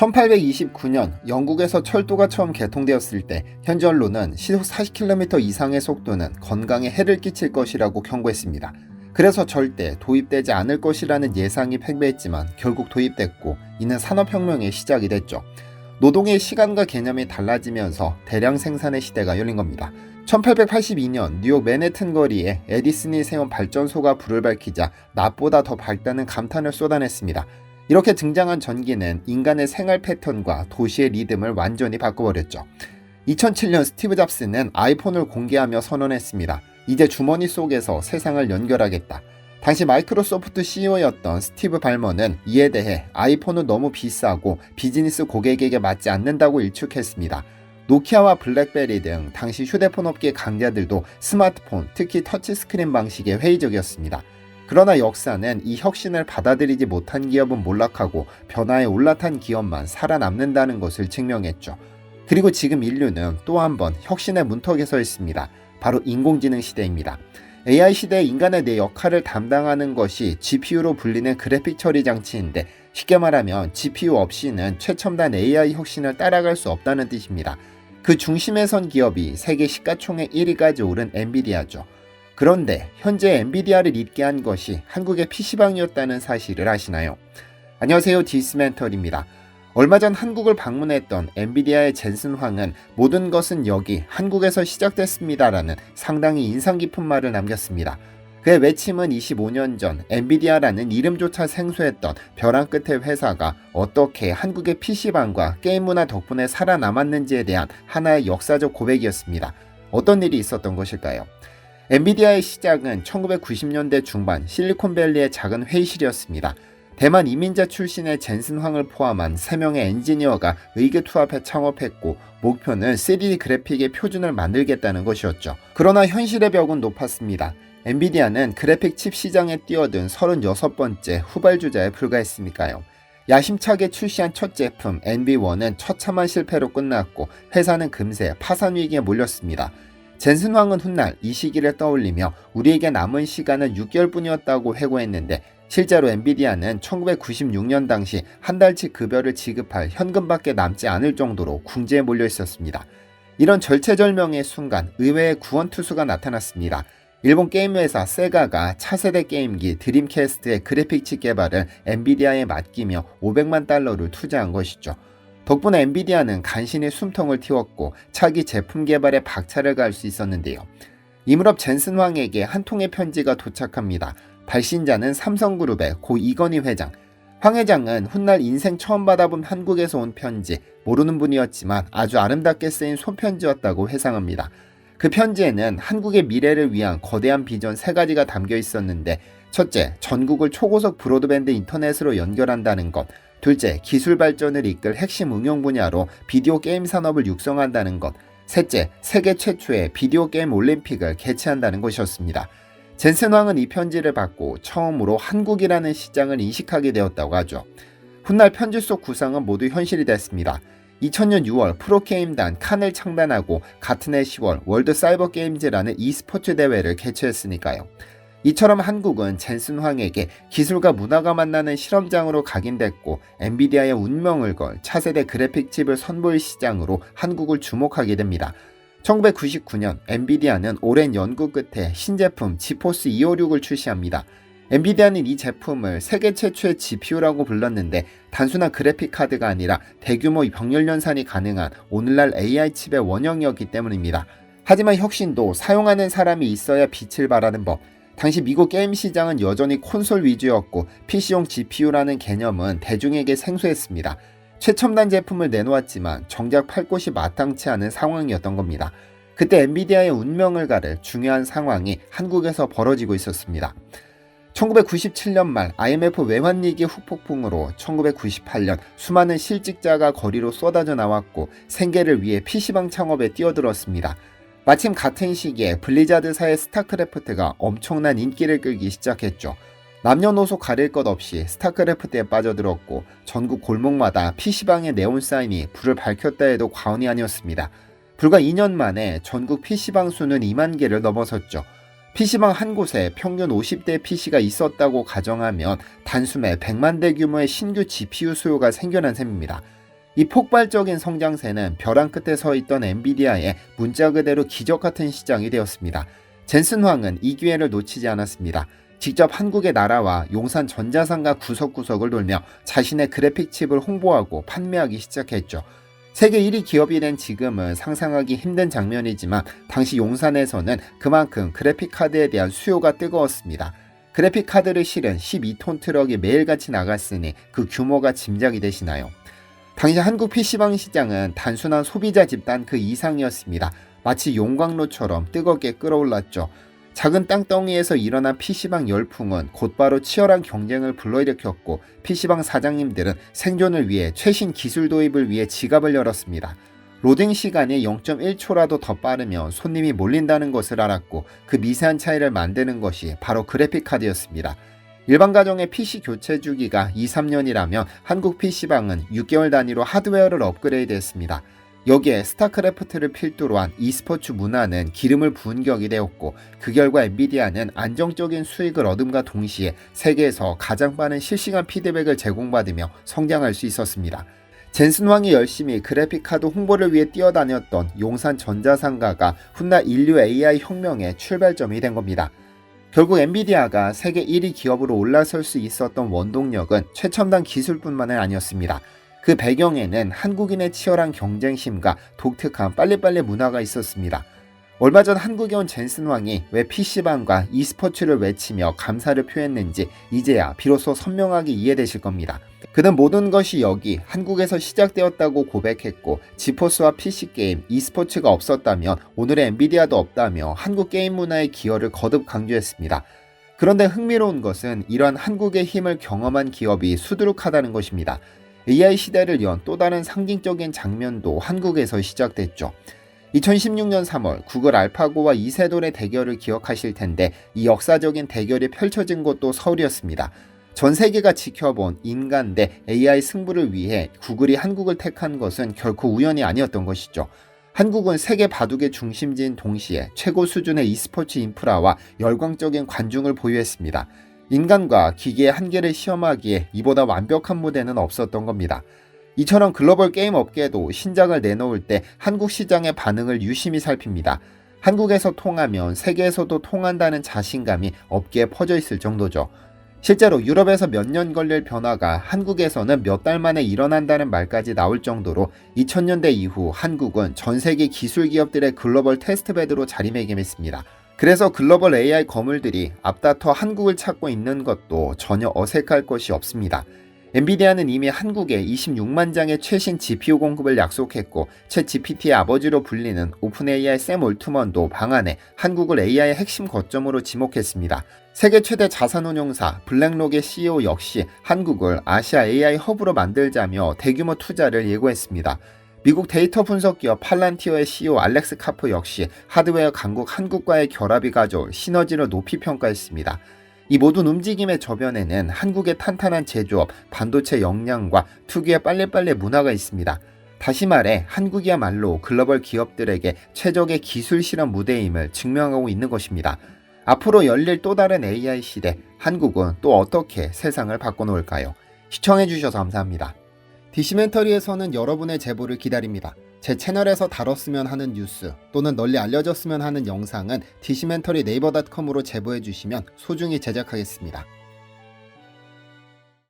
1829년 영국에서 철도가 처음 개통되었을 때 현지 언론은 시속 40km 이상의 속도는 건강에 해를 끼칠 것이라고 경고했습니다. 그래서 절대 도입되지 않을 것이라는 예상이 팽배했지만 결국 도입됐고 이는 산업혁명의 시작이 됐죠. 노동의 시간과 개념이 달라지면서 대량 생산의 시대가 열린 겁니다. 1882년 뉴욕 맨해튼 거리에 에디슨이 세운 발전소가 불을 밝히자 낮보다 더 밝다는 감탄을 쏟아냈습니다. 이렇게 등장한 전기는 인간의 생활 패턴과 도시의 리듬을 완전히 바꿔버렸죠. 2007년 스티브 잡스는 아이폰을 공개하며 선언했습니다. 이제 주머니 속에서 세상을 연결하겠다. 당시 마이크로소프트 CEO였던 스티브 발머는 이에 대해 아이폰은 너무 비싸고 비즈니스 고객에게 맞지 않는다고 일축했습니다. 노키아와 블랙베리 등 당시 휴대폰 업계 강자들도 스마트폰, 특히 터치스크린 방식에 회의적이었습니다. 그러나 역사는 이 혁신을 받아들이지 못한 기업은 몰락하고 변화에 올라탄 기업만 살아남는다는 것을 증명했죠. 그리고 지금 인류는 또 한 번 혁신의 문턱에 서 있습니다. 바로 인공지능 시대입니다. AI 시대에 인간의 내 역할을 담당하는 것이 GPU로 불리는 그래픽 처리 장치인데 쉽게 말하면 GPU 없이는 최첨단 AI 혁신을 따라갈 수 없다는 뜻입니다. 그 중심에 선 기업이 세계 시가총액 1위까지 오른 엔비디아죠. 그런데 현재 엔비디아를 잇게 한 것이 한국의 PC방이었다는 사실을 아시나요? 안녕하세요, 디스멘털입니다. 얼마 전 한국을 방문했던 엔비디아의 젠슨 황은 모든 것은 여기 한국에서 시작됐습니다라는 상당히 인상 깊은 말을 남겼습니다. 그의 외침은 25년 전 엔비디아라는 이름조차 생소했던 벼랑 끝의 회사가 어떻게 한국의 PC방과 게임 문화 덕분에 살아남았는지에 대한 하나의 역사적 고백이었습니다. 어떤 일이 있었던 것일까요? 엔비디아의 시작은 1990년대 중반 실리콘밸리의 작은 회의실이었습니다. 대만 이민자 출신의 젠슨 황을 포함한 3명의 엔지니어가 의기투합해 창업했고 목표는 3D 그래픽의 표준을 만들겠다는 것이었죠. 그러나 현실의 벽은 높았습니다. 엔비디아는 그래픽 칩 시장에 뛰어든 36번째 후발주자에 불과했으니까요. 야심차게 출시한 첫 제품 NV1은 처참한 실패로 끝났고 회사는 금세 파산 위기에 몰렸습니다. 젠슨 황은 훗날 이 시기를 떠올리며 우리에게 남은 시간은 6개월뿐이었다고 회고했는데 실제로 엔비디아는 1996년 당시 한 달치 급여를 지급할 현금밖에 남지 않을 정도로 궁지에 몰려 있었습니다. 이런 절체절명의 순간 의외의 구원투수가 나타났습니다. 일본 게임 회사 세가가 차세대 게임기 드림캐스트의 그래픽칩 개발을 엔비디아에 맡기며 $500만 투자한 것이죠. 덕분에 엔비디아는 간신히 숨통을 틔웠고 차기 제품 개발에 박차를 가할 수 있었는데요. 이 무렵 젠슨 황에게 한 통의 편지가 도착합니다. 발신자는 삼성그룹의 고 이건희 회장. 황 회장은 훗날 인생 처음 받아본 한국에서 온 편지, 모르는 분이었지만 아주 아름답게 쓰인 손편지였다고 회상합니다. 그 편지에는 한국의 미래를 위한 거대한 비전 3가지가 담겨 있었는데 첫째, 전국을 초고속 브로드밴드 인터넷으로 연결한다는 것. 둘째, 기술 발전을 이끌 핵심 응용 분야로 비디오 게임 산업을 육성한다는 것. 셋째, 세계 최초의 비디오 게임 올림픽을 개최한다는 것이었습니다. 젠슨 황은 이 편지를 받고 처음으로 한국이라는 시장을 인식하게 되었다고 하죠. 훗날 편지 속 구상은 모두 현실이 됐습니다. 2000년 6월 프로게임단 칸을 창단하고 같은 해 10월 월드 사이버 게임즈라는 e스포츠 대회를 개최했으니까요. 이처럼 한국은 젠슨 황에게 기술과 문화가 만나는 실험장으로 각인됐고 엔비디아의 운명을 걸 차세대 그래픽 칩을 선보일 시장으로 한국을 주목하게 됩니다. 1999년 엔비디아는 오랜 연구 끝에 신제품 지포스 256을 출시합니다. 엔비디아는 이 제품을 세계 최초의 GPU라고 불렀는데 단순한 그래픽 카드가 아니라 대규모 병렬 연산이 가능한 오늘날 AI 칩의 원형이었기 때문입니다. 하지만 혁신도 사용하는 사람이 있어야 빛을 발하는 법. 당시 미국 게임 시장은 여전히 콘솔 위주였고 PC용 GPU라는 개념은 대중에게 생소했습니다. 최첨단 제품을 내놓았지만 정작 팔 곳이 마땅치 않은 상황이었던 겁니다. 그때 엔비디아의 운명을 가를 중요한 상황이 한국에서 벌어지고 있었습니다. 1997년 말 IMF 외환위기 후폭풍으로 1998년 수많은 실직자가 거리로 쏟아져 나왔고 생계를 위해 PC방 창업에 뛰어들었습니다. 마침 같은 시기에 블리자드사의 스타크래프트가 엄청난 인기를 끌기 시작했죠. 남녀노소 가릴 것 없이 스타크래프트에 빠져들었고 전국 골목마다 PC방의 네온 사인이 불을 밝혔다 해도 과언이 아니었습니다. 불과 2년 만에 전국 PC방 수는 2만 개를 넘어섰죠. PC방 한 곳에 평균 50대 PC가 있었다고 가정하면 단숨에 100만 대 규모의 신규 GPU 수요가 생겨난 셈입니다. 이 폭발적인 성장세는 벼랑 끝에 서 있던 엔비디아의 문자 그대로 기적 같은 시장이 되었습니다. 젠슨 황은 이 기회를 놓치지 않았습니다. 직접 한국에 날아와 용산 전자상가 구석구석을 돌며 자신의 그래픽 칩을 홍보하고 판매하기 시작했죠. 세계 1위 기업이 된 지금은 상상하기 힘든 장면이지만 당시 용산에서는 그만큼 그래픽 카드에 대한 수요가 뜨거웠습니다. 그래픽 카드를 실은 12톤 트럭이 매일같이 나갔으니 그 규모가 짐작이 되시나요? 당시 한국 PC방 시장은 단순한 소비자 집단 그 이상이었습니다. 마치 용광로처럼 뜨겁게 끓어올랐죠. 작은 땅덩이에서 일어난 PC방 열풍은 곧바로 치열한 경쟁을 불러일으켰고 PC방 사장님들은 생존을 위해 최신 기술 도입을 위해 지갑을 열었습니다. 로딩 시간이 0.1초라도 더 빠르면 손님이 몰린다는 것을 알았고 그 미세한 차이를 만드는 것이 바로 그래픽카드였습니다. 일반 가정의 PC 교체 주기가 2-3년이라면 한국 PC방은 6개월 단위로 하드웨어를 업그레이드했습니다. 여기에 스타크래프트를 필두로 한 e스포츠 문화는 기름을 부은 격이 되었고 그 결과 엔비디아는 안정적인 수익을 얻음과 동시에 세계에서 가장 빠른 실시간 피드백을 제공받으며 성장할 수 있었습니다. 젠슨 황이 열심히 그래픽카드 홍보를 위해 뛰어다녔던 용산 전자상가가 훗날 인류 AI 혁명의 출발점이 된 겁니다. 결국 엔비디아가 세계 1위 기업으로 올라설 수 있었던 원동력은 최첨단 기술뿐만은 아니었습니다. 그 배경에는 한국인의 치열한 경쟁심과 독특한 빨리빨리 문화가 있었습니다. 얼마 전 한국에 온 젠슨 황이 왜 PC방과 e스포츠를 외치며 감사를 표했는지 이제야 비로소 선명하게 이해되실 겁니다. 그는 모든 것이 여기 한국에서 시작되었다고 고백했고 지포스와 PC게임, e스포츠가 없었다면 오늘의 엔비디아도 없다며 한국 게임 문화의 기여를 거듭 강조했습니다. 그런데 흥미로운 것은 이러한 한국의 힘을 경험한 기업이 수두룩하다는 것입니다. AI 시대를 연 또 다른 상징적인 장면도 한국에서 시작됐죠. 2016년 3월 구글 알파고와 이세돌의 대결을 기억하실 텐데 이 역사적인 대결이 펼쳐진 곳도 서울이었습니다. 전 세계가 지켜본 인간 대 AI 승부를 위해 구글이 한국을 택한 것은 결코 우연이 아니었던 것이죠. 한국은 세계 바둑의 중심지인 동시에 최고 수준의 e스포츠 인프라와 열광적인 관중을 보유했습니다. 인간과 기계의 한계를 시험하기에 이보다 완벽한 무대는 없었던 겁니다. 이처럼 글로벌 게임 업계도 신작을 내놓을 때 한국 시장의 반응을 유심히 살핍니다. 한국에서 통하면 세계에서도 통한다는 자신감이 업계에 퍼져 있을 정도죠. 실제로 유럽에서 몇 년 걸릴 변화가 한국에서는 몇 달 만에 일어난다는 말까지 나올 정도로 2000년대 이후 한국은 전 세계 기술 기업들의 글로벌 테스트베드로 자리매김했습니다. 그래서 글로벌 AI 거물들이 앞다퉈 한국을 찾고 있는 것도 전혀 어색할 것이 없습니다. 엔비디아는 이미 한국에 26만 장의 최신 GPU 공급을 약속했고 챗 GPT의 아버지로 불리는 오픈AI 샘 올트먼도 방안에 한국을 AI의 핵심 거점으로 지목했습니다. 세계 최대 자산운용사 블랙록의 CEO 역시 한국을 아시아 AI 허브로 만들자며 대규모 투자를 예고했습니다. 미국 데이터 분석 기업 팔란티어의 CEO 알렉스 카프 역시 하드웨어 강국 한국과의 결합이 가져올 시너지를 높이 평가했습니다. 이 모든 움직임의 저변에는 한국의 탄탄한 제조업, 반도체 역량과 특유의 빨리빨리 문화가 있습니다. 다시 말해 한국이야말로 글로벌 기업들에게 최적의 기술 실험 무대임을 증명하고 있는 것입니다. 앞으로 열릴 또 다른 AI 시대, 한국은 또 어떻게 세상을 바꿔놓을까요? 시청해주셔서 감사합니다. 디시멘터리에서는 여러분의 제보를 기다립니다. 제 채널에서 다뤘으면 하는 뉴스 또는 널리 알려졌으면 하는 영상은 디시멘터리 네이버.com으로 제보해 주시면 소중히 제작하겠습니다.